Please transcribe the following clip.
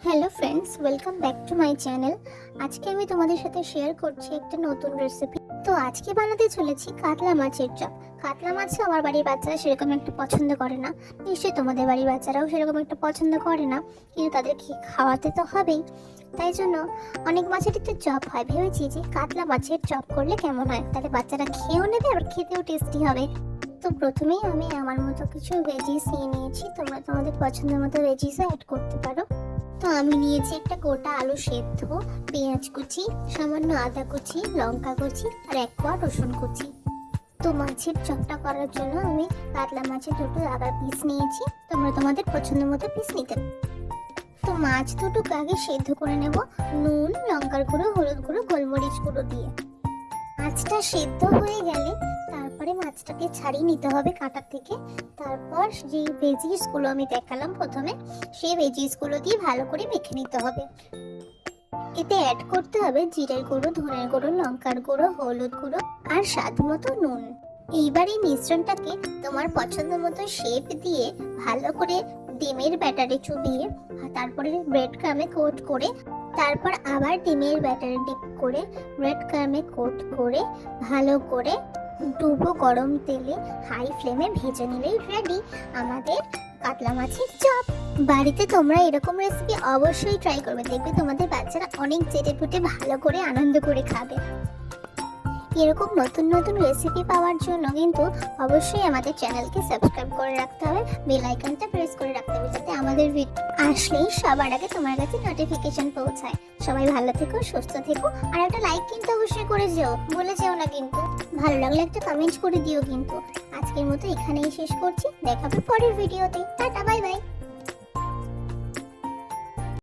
Hello friends, welcome back to my channel. আজকে আমি তোমাদের সাথে শেয়ার করছি একটা নতুন রেসিপি। তো আজকে বানাতে চলেছি কাতলা মাছের চপ। কাতলা মাছ আমার বাড়ির বাচ্চারা সেরকম একটা পছন্দ করে না, নিশ্চয়ই তোমাদের বাড়ির বাচ্চারাও সেরকম একটা পছন্দ করে না, কিন্তু তাদেরকে খাওয়াতে তো হবেই। তাই জন্য অনেক মাছেরই তো চপ হয়, ভেবেছি যে কাতলা মাছের চপ করলে কেমন হয়, তাহলে বাচ্চারা খেয়েও নেবে আবার খেতেও টেস্টি হবে। তো প্রথমেই আমি আমার মতো কিছু ভেজিস নিয়ে নিয়েছি, তোমরা তোমাদের পছন্দের মতো ভেজিসও অ্যাড করতে পারো। তো আমি নিয়েছি একটা গোটা আলু সেদ্ধ, পেঁয়াজ কুচি, সামান্য আদা কুচি, লঙ্কা কুচি আর এক কোয়া রসুন কুচি। তো মাছের চপটা করার জন্য আমি কাতলা মাছের দুটো আবার পিস নিয়েছি, তোমরা তোমাদের পছন্দ মতো পিস নিতে পারো। তো মাছ দুটোকে আগে সেদ্ধ করে নেব নুন, লঙ্কার গুঁড়ো, হলুদ গুঁড়ো, গোলমরিচ গুঁড়ো দিয়ে। মাছটা সেদ্ধ হয়ে গেলে তারপরে মাছটাকে ছাড়িয়ে নিতে হবে কাঁটা থেকে। তারপর যে ভেজিস গুলো আমি দেখালাম প্রথমে, সেই ভেজিস গুলো দিয়ে ভালো করে মেখে নিতে হবে। এতে অ্যাড করতে হবে জিরের গুঁড়ো, ধনের গুঁড়ো, লঙ্কার গুঁড়ো, হলুদ গুঁড়ো আর স্বাদ মতো নুন। এইবার এই মিশ্রণটাকে তোমার পছন্দ মতো শেপ দিয়ে ভালো করে ডিমের ব্যাটারে চুবিয়ে তারপরে ব্রেড ক্রামে কোট করে, তারপর আবার ডিমের ব্যাটারে ডিপ করে ব্রেড ক্রামে কোট করে ভালো করে ডুবো গরম তেলে হাই ফ্লেমে ভেজে নিলেই রেডি আমাদের কাতলা মাছের চপ। বাড়িতে তোমরা এরকম রেসিপি অবশ্যই ট্রাই করবে, দেখবে তোমাদের বাচ্চারা অনেক চেটে পুটে ভালো করে আনন্দ করে খাবে। এরকম নতুন নতুন রেসিপি পাওয়ার জন্য কিন্তু অবশ্যই আমাদের চ্যানেলকে সাবস্ক্রাইব করে রাখতে হবে, বেল আইকনটা প্রেস করে রাখতে হবে, যাতে আমাদের ভিডিও আসলেই সবার আগে তোমার কাছে নোটিফিকেশন পৌঁছায়। সবাই ভালো থেকো, সুস্থ থেকো, আর একটা লাইক কিন্তু অবশ্যই করে যেও, ভুলে যেও না কিন্তু। ভালো লাগলে একটা কমেন্ট করে দিও কিন্তু। আজকের মতো এখানেই শেষ করছি, দেখা হবে পরের ভিডিওতে। Tata, bye bye.